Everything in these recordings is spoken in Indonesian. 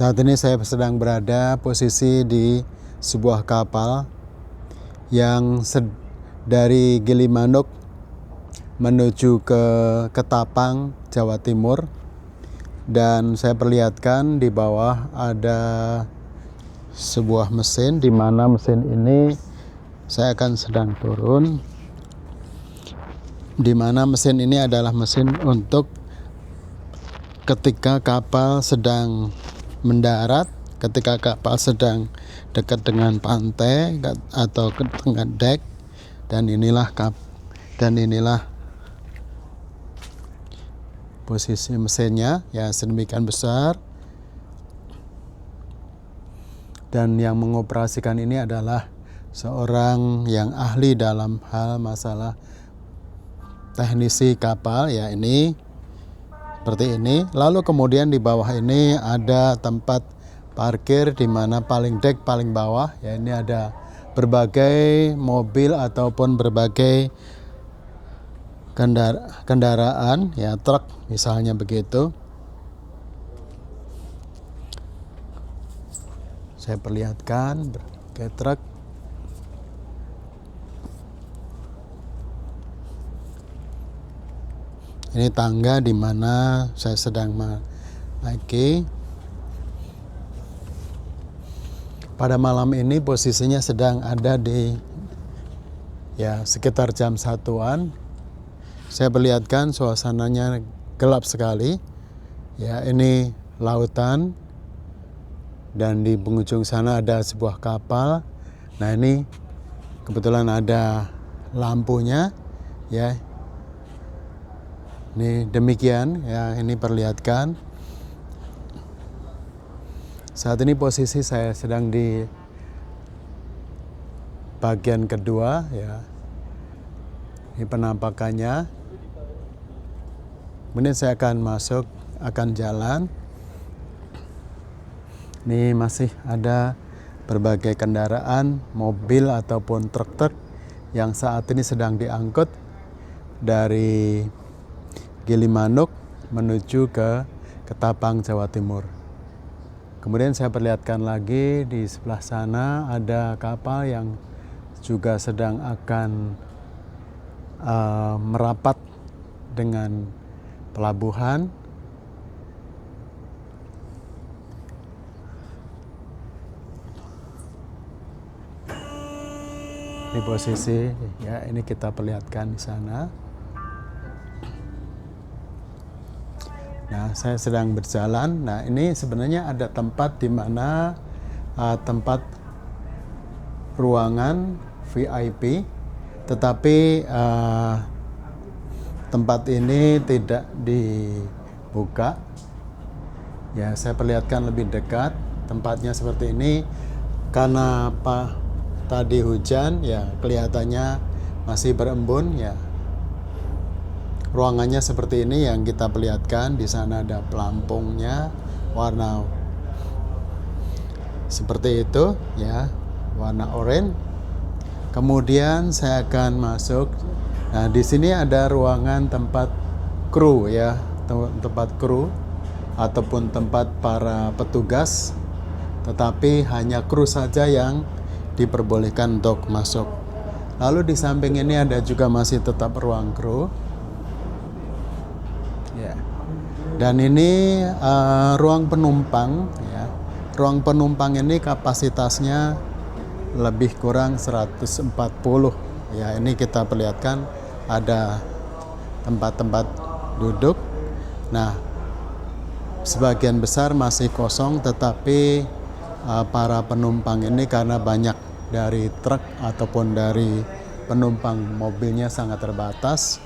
Saat ini saya sedang berada posisi di sebuah kapal yang dari Gilimanuk menuju ke Ketapang, Jawa Timur. Dan saya perlihatkan di bawah ada sebuah mesin, di mana mesin ini saya akan sedang turun. Di mana mesin ini adalah mesin untuk ketika kapal sedang mendarat, ketika kapal sedang dekat dengan pantai atau dengan dek, dan inilah posisi mesinnya ya, sedemikian besar. Dan yang mengoperasikan ini adalah seorang yang ahli dalam hal masalah teknisi kapal ya, ini seperti ini. Lalu kemudian di bawah ini ada tempat parkir, di mana dek paling bawah ya, ini ada berbagai mobil ataupun berbagai kendaraan ya, truk misalnya begitu. Saya perlihatkan berbagai truk. Ini tangga di mana saya sedang menaiki. Pada malam ini posisinya sedang ada di sekitar jam 1-an. Saya perlihatkan suasananya gelap sekali. Ya, ini lautan dan di penghujung sana ada sebuah kapal. Nah, ini kebetulan ada lampunya ya. Ini demikian ya, ini perlihatkan. Saat ini posisi saya sedang di bagian kedua ya. Ini penampakannya. Kemudian saya akan masuk, akan jalan. Ini masih ada berbagai kendaraan, mobil ataupun truk-truk yang saat ini sedang diangkut dari Gilimanuk menuju ke Ketapang, Jawa Timur. Kemudian saya perlihatkan lagi di sebelah sana ada kapal yang juga sedang akan merapat dengan pelabuhan. Di posisi ya, ini kita perlihatkan di sana. Nah, saya sedang berjalan. Nah, ini sebenarnya ada tempat di mana tempat ruangan VIP, tetapi tempat ini tidak dibuka. Ya, saya perlihatkan lebih dekat. Tempatnya seperti ini karena tadi hujan ya, kelihatannya masih berembun ya. Ruangannya seperti ini yang kita perlihatkan. Di sana ada pelampungnya warna seperti itu ya, warna oranye. Kemudian saya akan masuk. Nah, di sini ada ruangan tempat kru ya, tempat kru ataupun tempat para petugas. Tetapi hanya kru saja yang diperbolehkan untuk masuk. Lalu di samping ini ada juga masih tetap ruang kru. Ya. Dan ini ruang penumpang ya. Ruang penumpang ini kapasitasnya lebih kurang 140 ya. Ini kita perlihatkan ada tempat-tempat duduk. Nah, sebagian besar masih kosong, tetapi para penumpang ini karena banyak dari truk ataupun dari penumpang mobilnya sangat terbatas.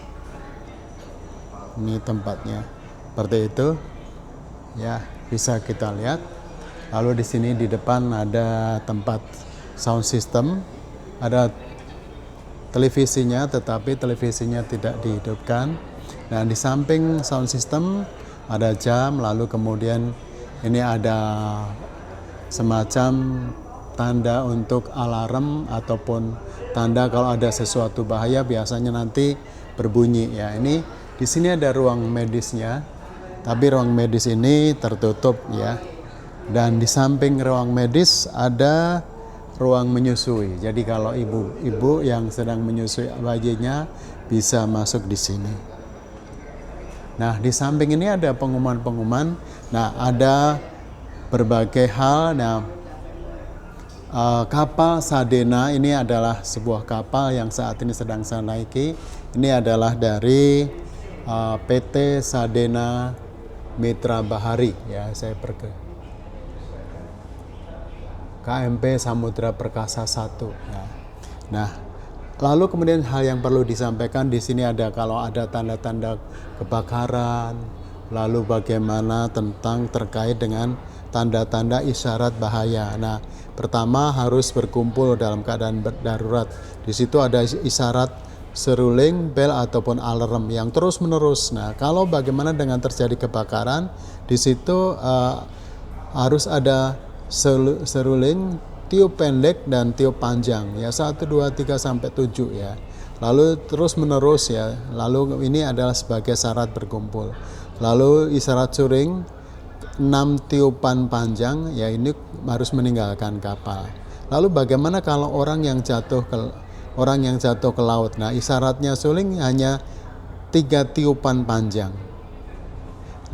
Ini tempatnya seperti itu ya, bisa kita lihat. Lalu di sini di depan ada tempat sound system, ada televisinya, tetapi televisinya tidak dihidupkan. Nah, di samping sound system ada jam. Lalu kemudian ini ada semacam tanda untuk alarm ataupun tanda kalau ada sesuatu bahaya, biasanya nanti berbunyi ya. Ini di sini ada ruang medisnya, tapi ruang medis ini tertutup ya. Dan di samping ruang medis ada ruang menyusui. Jadi kalau ibu-ibu yang sedang menyusui bayinya bisa masuk di sini. Nah, di samping ini ada pengumuman-pengumuman. Nah, ada berbagai hal. Nah, kapal Sadena ini adalah sebuah kapal yang saat ini sedang saya naiki. Ini adalah dari PT Sadena Mitra Bahari. Ya, saya pergi. KMP Samudra Perkasa 1. Ya. Nah, lalu kemudian hal yang perlu disampaikan di sini ada kalau ada tanda-tanda kebakaran, lalu bagaimana tentang terkait dengan tanda-tanda isyarat bahaya. Nah, pertama harus berkumpul dalam keadaan darurat. Di situ ada isyarat seruling, bel ataupun alarm yang terus-menerus. Nah, kalau bagaimana dengan terjadi kebakaran, di situ harus ada seruling, tiup pendek dan tiup panjang ya 1, 2, 3 sampai 7 ya. Lalu terus menerus ya. Lalu ini adalah sebagai syarat berkumpul. Lalu isyarat suring 6 tiupan panjang ya, ini harus meninggalkan kapal. Lalu bagaimana kalau orang yang jatuh ke laut? Nah, isyaratnya suling hanya 3 tiupan panjang.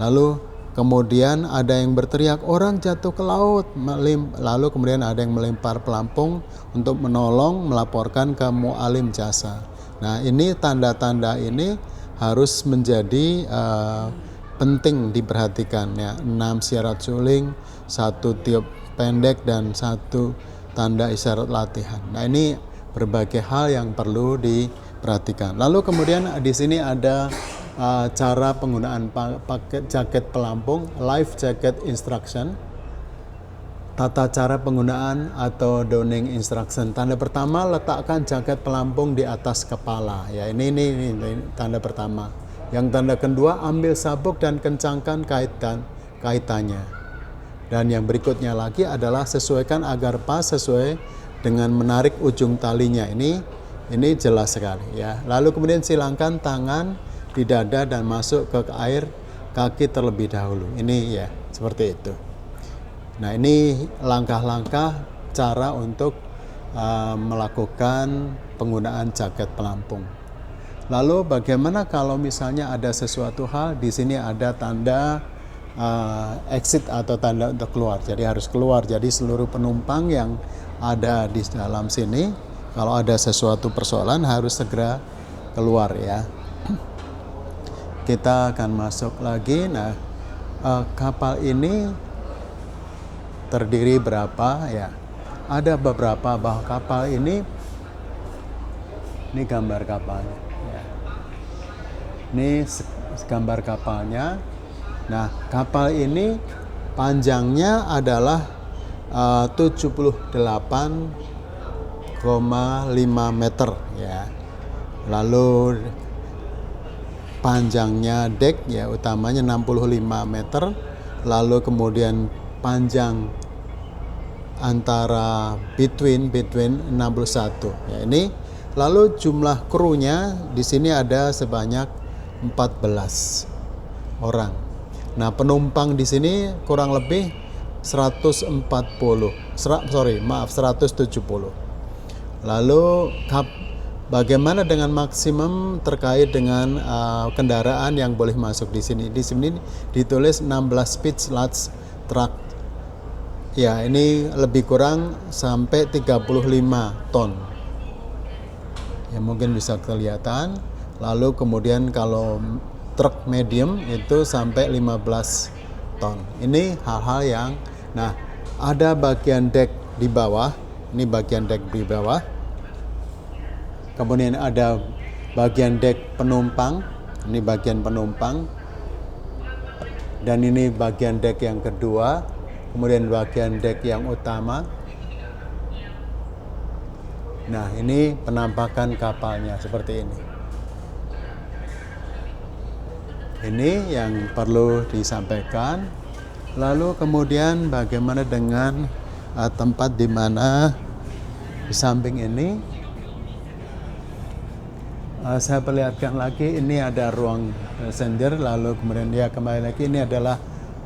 Lalu kemudian ada yang berteriak orang jatuh ke laut, lalu kemudian ada yang melempar pelampung untuk menolong melaporkan ke mualim jasa. Nah, ini tanda-tanda ini harus menjadi penting diperhatikan ya. 6 isyarat suling, 1 tiup pendek dan 1 tanda isyarat latihan. Nah, ini berbagai hal yang perlu diperhatikan. Lalu kemudian di sini ada cara penggunaan paket jaket pelampung, life jacket instruction, tata cara penggunaan atau donning instruction. Tanda pertama, letakkan jaket pelampung di atas kepala. Ya, ini tanda pertama. Yang tanda kedua, ambil sabuk dan kencangkan kaitannya. Dan yang berikutnya lagi adalah sesuaikan agar pas sesuai dengan menarik ujung talinya. Ini jelas sekali ya. Lalu kemudian silangkan tangan di dada dan masuk ke air kaki terlebih dahulu. Ini ya, seperti itu. Nah, ini langkah-langkah cara untuk melakukan penggunaan jaket pelampung. Lalu bagaimana kalau misalnya ada sesuatu hal, di sini ada tanda exit atau tanda untuk keluar. Jadi harus keluar. Jadi seluruh penumpang yang ada di dalam sini, kalau ada sesuatu persoalan harus segera keluar ya. Kita akan masuk lagi. Nah, kapal ini terdiri berapa ya? Ada beberapa bahwa kapal ini gambar kapalnya. Ya. Ini gambar kapalnya. Nah, kapal ini panjangnya adalah 78,5 meter ya. Lalu panjangnya dek ya utamanya 65 meter, lalu kemudian panjang antara between 61 ya ini. Lalu jumlah krunya di sini ada sebanyak 14 orang. Nah, penumpang di sini kurang lebih 170. Lalu bagaimana dengan maksimum terkait dengan kendaraan yang boleh masuk di sini? Di sini ditulis 16 speed large truck. Ya, ini lebih kurang sampai 35 ton. Ya, mungkin bisa kelihatan. Lalu kemudian kalau truk medium itu sampai 15 ton. Ini hal-hal yang, nah, ada bagian dek di bawah. Ini bagian dek di bawah. Kemudian ada bagian dek penumpang. Ini bagian penumpang. Dan ini bagian dek yang kedua. Kemudian bagian dek yang utama. Nah, ini penampakan kapalnya seperti ini. Ini yang perlu disampaikan. Lalu kemudian bagaimana dengan tempat di mana di samping ini saya perlihatkan lagi, ini ada ruang sender. Lalu kemudian dia kembali lagi, ini adalah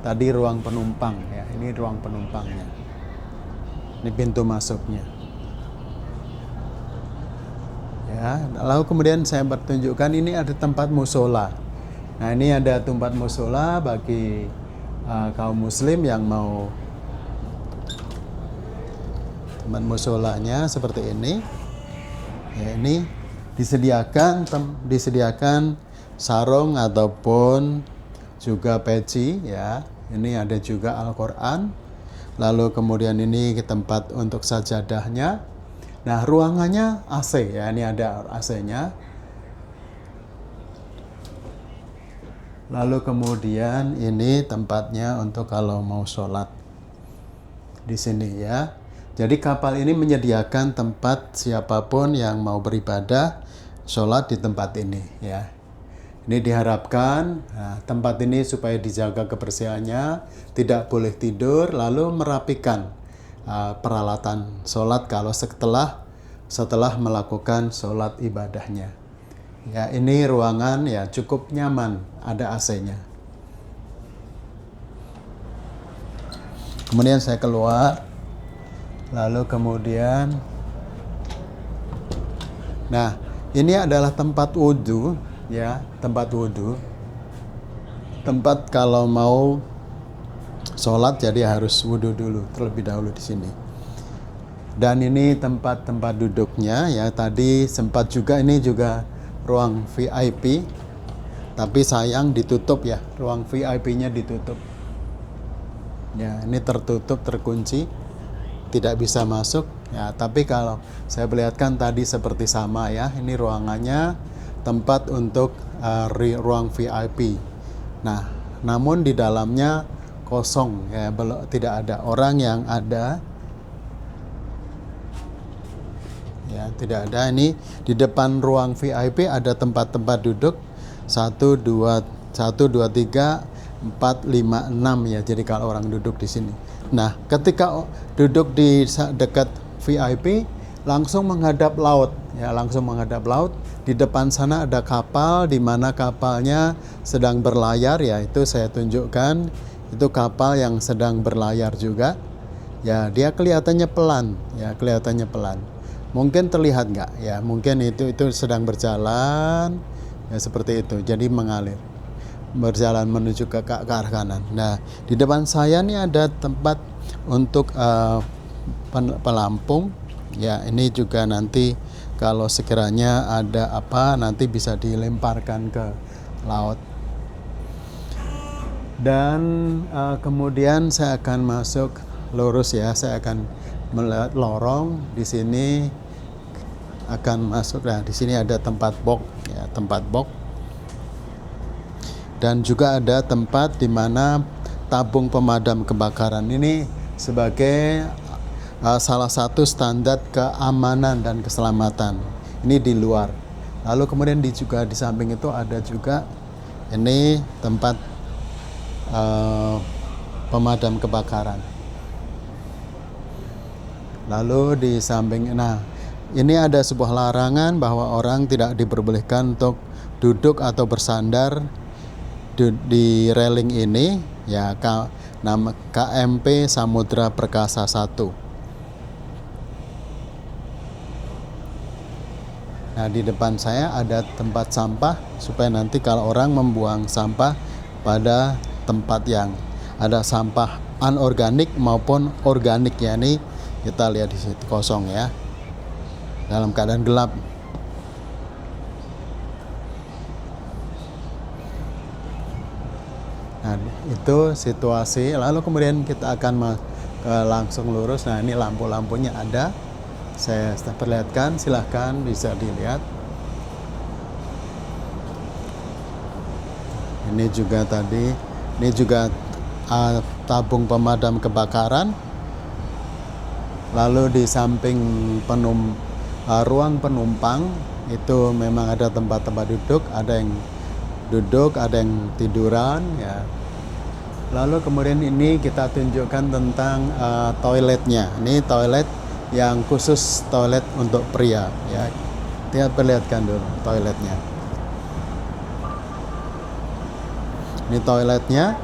tadi ruang penumpang ya. Ini ruang penumpangnya. Ini pintu masuknya. Ya, lalu kemudian saya pertunjukkan ini ada tempat musola. Nah, ini ada tempat musola bagi kaum muslim yang mau tempat musolanya seperti ini. Ya, ini disediakan sarung ataupun juga peci ya. Ini ada juga Al-Qur'an. Lalu kemudian ini tempat untuk sajadahnya. Nah, ruangannya AC ya. Ini ada AC-nya. Lalu kemudian ini tempatnya untuk kalau mau sholat di sini ya. Jadi kapal ini menyediakan tempat siapapun yang mau beribadah sholat di tempat ini ya. Ini diharapkan tempat ini supaya dijaga kebersihannya, tidak boleh tidur, lalu merapikan peralatan sholat kalau setelah melakukan sholat ibadahnya. Ya, ini ruangan ya cukup nyaman, ada AC-nya. Kemudian saya keluar, lalu kemudian, nah ini adalah tempat wudhu. Ya, tempat wudhu, tempat kalau mau sholat jadi harus wudhu dulu terlebih dahulu di sini. Dan ini tempat-tempat duduknya ya, tadi sempat juga ini juga ruang VIP, tapi sayang ditutup ya, ruang VIP-nya ditutup. Ya, ini tertutup, terkunci, tidak bisa masuk. Ya, tapi kalau saya perlihatkan tadi seperti sama ya, ini ruangannya tempat untuk ruang VIP. Nah, namun di dalamnya kosong ya, tidak ada orang yang ada. Ya, tidak ada. Ini di depan ruang VIP ada tempat-tempat duduk 1 2 3 4 5 6 ya. Jadi kalau orang duduk di sini. Nah, ketika duduk di dekat VIP langsung menghadap laut ya, langsung menghadap laut. Di depan sana ada kapal, di mana kapalnya sedang berlayar ya, itu saya tunjukkan, itu kapal yang sedang berlayar juga. Ya, dia kelihatannya pelan ya, kelihatannya pelan. Mungkin terlihat nggak ya, mungkin itu sedang berjalan ya, seperti itu. Jadi mengalir, berjalan menuju ke arah kanan. Nah, di depan saya nih ada tempat untuk pelampung ya. Ini juga nanti kalau sekiranya ada apa nanti bisa dilemparkan ke laut. Dan kemudian saya akan masuk lurus ya, saya akan melihat lorong di sini akan masuk. Nah, di sini ada tempat box ya, tempat box. Dan juga ada tempat di mana tabung pemadam kebakaran. Ini sebagai salah satu standar keamanan dan keselamatan. Ini di luar. Lalu kemudian juga di samping itu ada juga ini tempat pemadam kebakaran. Lalu di samping, nah ini ada sebuah larangan bahwa orang tidak diperbolehkan untuk duduk atau bersandar di railing ini ya, nama KMP Samudra Perkasa 1. Nah, di depan saya ada tempat sampah supaya nanti kalau orang membuang sampah pada tempat yang ada sampah anorganik maupun organik ya, ini kita lihat di situ kosong ya, dalam keadaan gelap. Nah, itu situasi. Lalu kemudian kita akan langsung lurus. Nah, ini lampu-lampunya ada. Saya perlihatkan, silahkan bisa dilihat. Ini juga tadi, ini juga tabung pemadam kebakaran. Lalu di samping ruang penumpang itu memang ada tempat-tempat duduk, ada yang duduk, ada yang tiduran ya. Lalu kemudian ini kita tunjukkan tentang toiletnya. Ini toilet yang khusus, toilet untuk pria ya. Kita perlihatkan dulu toiletnya. Ini toiletnya.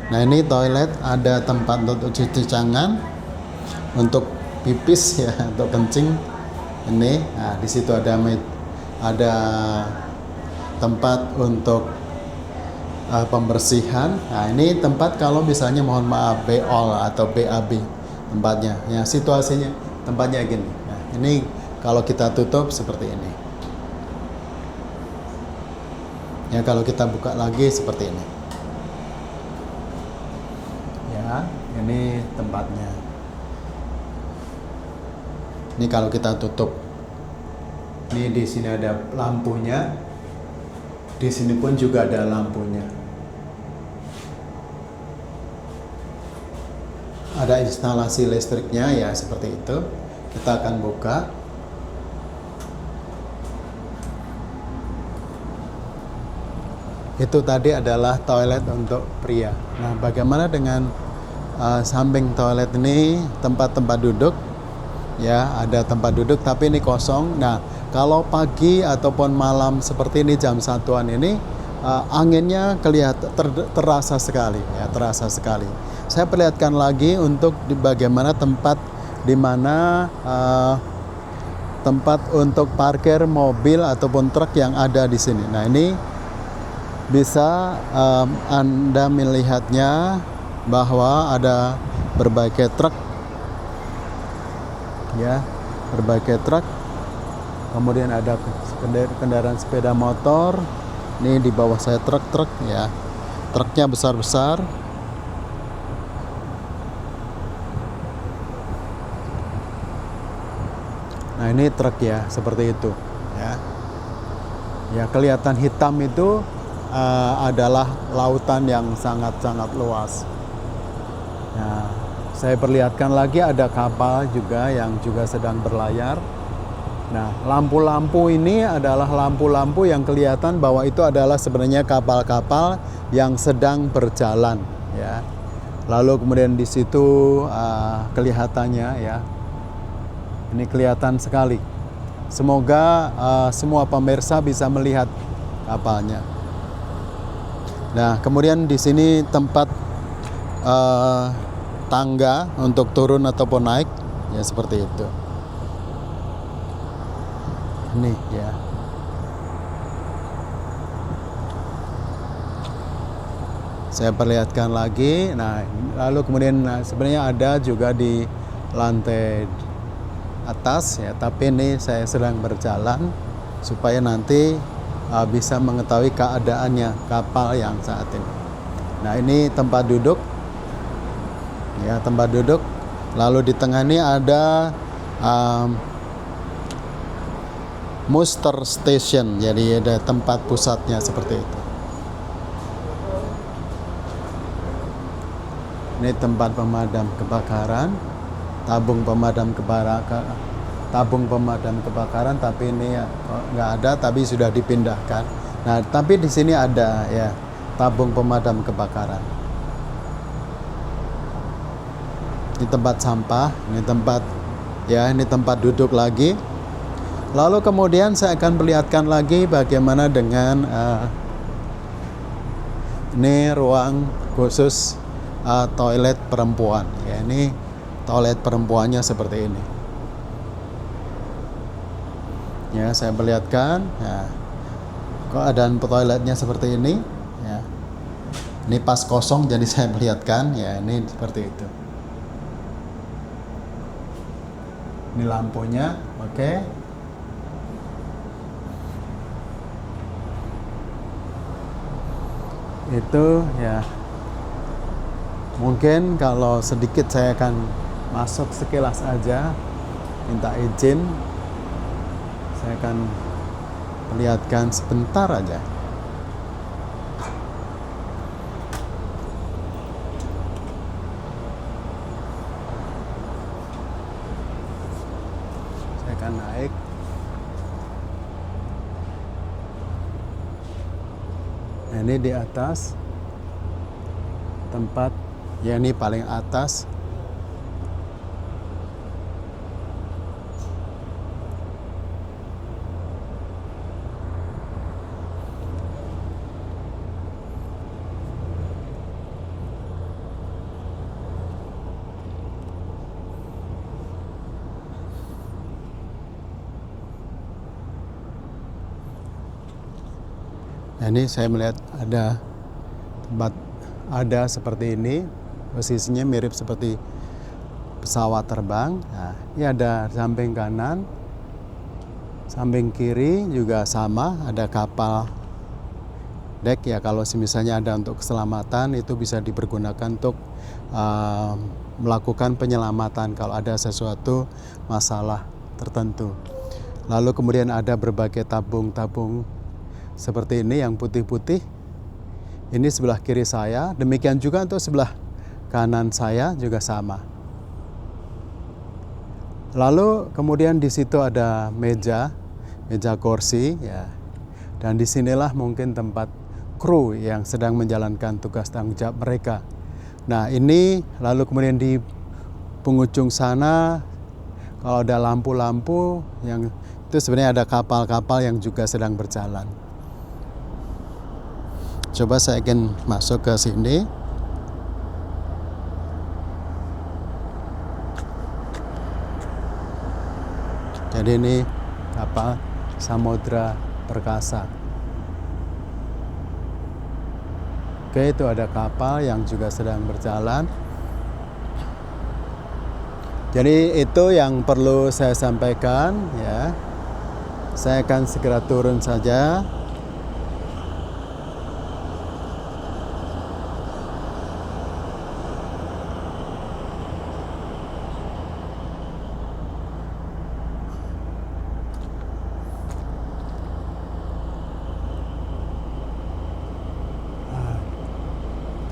Nah ini toilet, ada tempat untuk cuci tangan, untuk pipis ya, untuk kencing. Ini, nah di situ ada tempat untuk pembersihan. Nah ini tempat kalau misalnya mohon maaf BOL atau BAB tempatnya. Ya situasinya tempatnya gini. Nah ini kalau kita tutup seperti ini. Ya kalau kita buka lagi seperti ini. Ya ini tempatnya. Ini kalau kita tutup. Ini di sini ada lampunya. Di sini pun juga ada lampunya. Ada instalasi listriknya ya seperti itu. Kita akan buka. Itu tadi adalah toilet untuk pria. Nah, bagaimana dengan samping toilet ini tempat-tempat duduk? Ya, ada tempat duduk tapi ini kosong. Nah, kalau pagi ataupun malam seperti ini jam 1-an ini anginnya terasa sekali ya, terasa sekali. Saya perlihatkan lagi untuk bagaimana tempat di mana tempat untuk parkir mobil ataupun truk yang ada di sini. Nah, ini bisa Anda melihatnya bahwa ada berbagai truk ya, berbagai truk. Kemudian ada kendaraan sepeda motor. Ini di bawah saya truk ya. Truknya besar-besar. Nah, ini truk ya, seperti itu ya. Ya, kelihatan hitam itu adalah lautan yang sangat-sangat luas. Nah, saya perlihatkan lagi ada kapal juga yang juga sedang berlayar. Nah, lampu-lampu ini adalah lampu-lampu yang kelihatan bahwa itu adalah sebenarnya kapal-kapal yang sedang berjalan ya. Lalu kemudian di situ kelihatannya ya. Ini kelihatan sekali. Semoga semua pemirsa bisa melihat kapalnya. Nah, kemudian di sini tempat tangga untuk turun ataupun naik ya, seperti itu. Ini ya. Saya perlihatkan lagi. Nah, lalu kemudian sebenarnya ada juga di lantai atas ya, tapi ini saya sedang berjalan supaya nanti bisa mengetahui keadaannya kapal yang saat ini. Nah, ini tempat duduk ya, tempat duduk. Lalu di tengah ini ada muster station, jadi ada tempat pusatnya seperti itu. Ini tempat pemadam kebakaran, tabung pemadam kebakaran, tapi ini nggak ada, tapi sudah dipindahkan. Nah, tapi di sini ada ya tabung pemadam kebakaran. Ini tempat sampah, ini tempat duduk lagi. Lalu kemudian saya akan perlihatkan lagi bagaimana dengan ini ruang khusus toilet perempuan. Ya, ini toilet perempuannya seperti ini. Ya, saya perlihatkan. Ya, keadaan toiletnya seperti ini. Ya, ini pas kosong, jadi saya perlihatkan. Ya, ini seperti itu. Ini lampunya, oke. Itu ya. Mungkin kalau sedikit saya akan masuk sekilas aja, minta izin. Saya akan perlihatkan sebentar aja. Saya akan naik. Nah, ini di atas tempat. Ya, ini paling atas. Nah, ini saya melihat ada tempat ada seperti ini, posisinya mirip seperti pesawat terbang. Nah, ini ada samping kanan, samping kiri juga sama, ada kapal dek ya. Kalau misalnya ada untuk keselamatan itu bisa dipergunakan untuk melakukan penyelamatan kalau ada sesuatu masalah tertentu. Lalu kemudian ada berbagai tabung-tabung seperti ini yang putih-putih. Ini sebelah kiri saya, demikian juga untuk sebelah kanan saya juga sama. Lalu kemudian di situ ada meja kursi ya. Dan disinilah mungkin tempat kru yang sedang menjalankan tugas tanggung jawab mereka. Nah, ini lalu kemudian di penghujung sana kalau ada lampu-lampu yang itu sebenarnya ada kapal-kapal yang juga sedang berjalan. Coba saya ingin masuk ke sini. Jadi ini kapal Samudra Perkasa. Oke, itu ada kapal yang juga sedang berjalan. Jadi itu yang perlu saya sampaikan ya. Saya akan segera turun saja.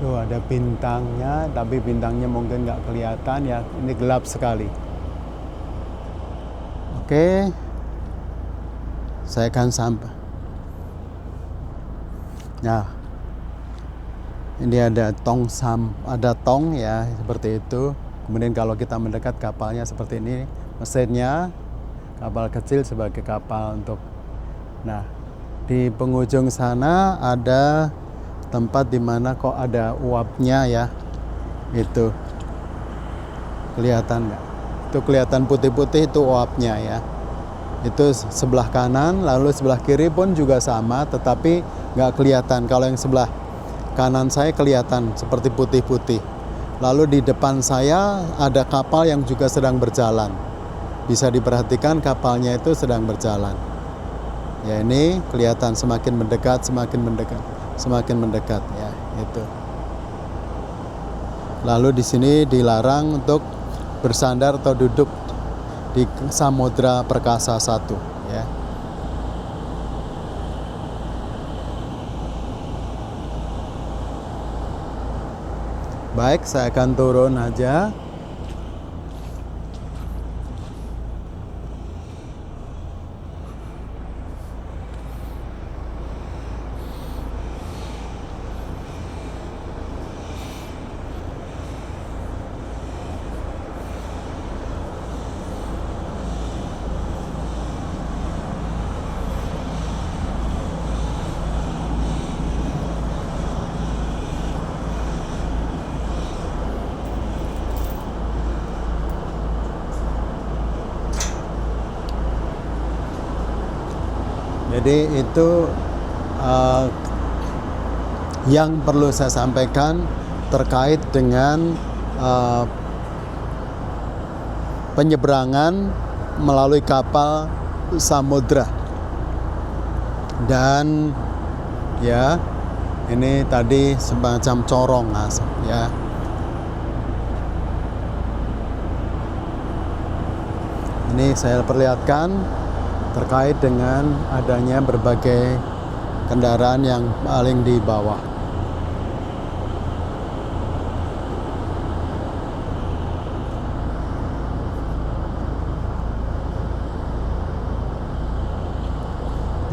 Tuh ada bintangnya, tapi bintangnya mungkin nggak kelihatan ya. Ini gelap sekali. Oke, saya akan sampai. Nah, ini ada tong ya seperti itu. Kemudian kalau kita mendekat kapalnya seperti ini, mesinnya kapal kecil sebagai kapal untuk. Nah, di penghujung sana ada tempat di mana kok ada uapnya ya, itu kelihatan nggak? Itu kelihatan putih-putih, itu uapnya ya. Itu sebelah kanan, lalu sebelah kiri pun juga sama, tetapi nggak kelihatan. Kalau yang sebelah kanan saya kelihatan seperti putih-putih. Lalu di depan saya ada kapal yang juga sedang berjalan. Bisa diperhatikan kapalnya itu sedang berjalan. Ya, ini kelihatan semakin mendekat ya, itu. Lalu di sini dilarang untuk bersandar atau duduk di Samudra Perkasa 1 ya. Baik, saya akan turun aja. Jadi itu yang perlu saya sampaikan terkait dengan penyeberangan melalui kapal samudra. Dan ya, ini tadi semacam corong ya. Ini saya perlihatkan terkait dengan adanya berbagai kendaraan yang paling di bawah.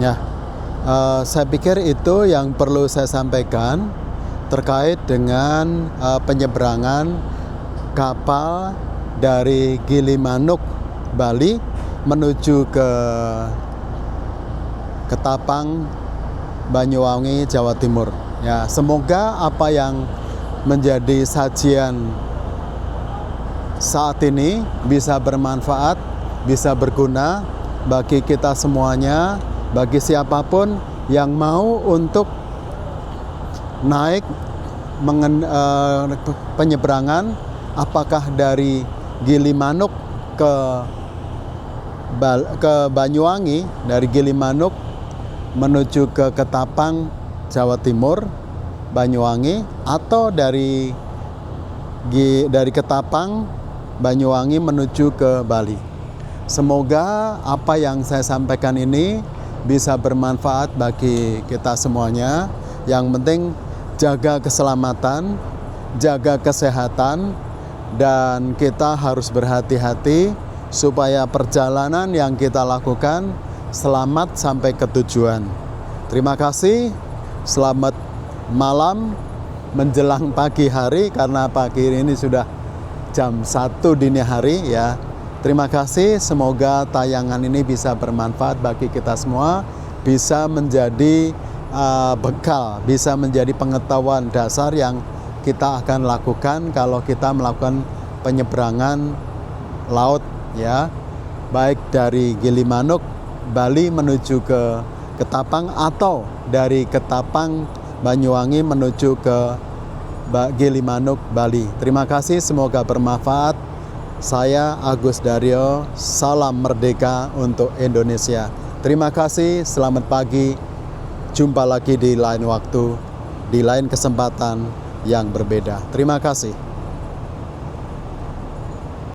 Ya, saya pikir itu yang perlu saya sampaikan terkait dengan penyeberangan kapal dari Gilimanuk, Bali menuju ke Ketapang, Banyuwangi, Jawa Timur. Ya, semoga apa yang menjadi sajian saat ini bisa bermanfaat, bisa berguna bagi kita semuanya, bagi siapapun yang mau untuk naik penyeberangan, apakah dari Gilimanuk ke Banyuwangi, dari Gilimanuk menuju ke Ketapang, Jawa Timur, Banyuwangi, atau dari Ketapang, Banyuwangi menuju ke Bali. Semoga apa yang saya sampaikan ini bisa bermanfaat bagi kita semuanya. Yang penting jaga keselamatan, jaga kesehatan, dan kita harus berhati-hati supaya perjalanan yang kita lakukan selamat sampai ke tujuan. Terima kasih, selamat malam menjelang pagi hari, karena pagi ini sudah jam 1 dini hari ya. Terima kasih, semoga tayangan ini bisa bermanfaat bagi kita semua, bisa menjadi bekal, bisa menjadi pengetahuan dasar yang kita akan lakukan kalau kita melakukan penyeberangan laut ya, baik dari Gilimanuk Bali menuju ke Ketapang, atau dari Ketapang Banyuwangi menuju ke Gilimanuk Bali. Terima kasih, semoga bermanfaat. Saya Agus Daryo, salam merdeka untuk Indonesia. Terima kasih, selamat pagi. Jumpa lagi di lain waktu, di lain kesempatan yang berbeda. Terima kasih.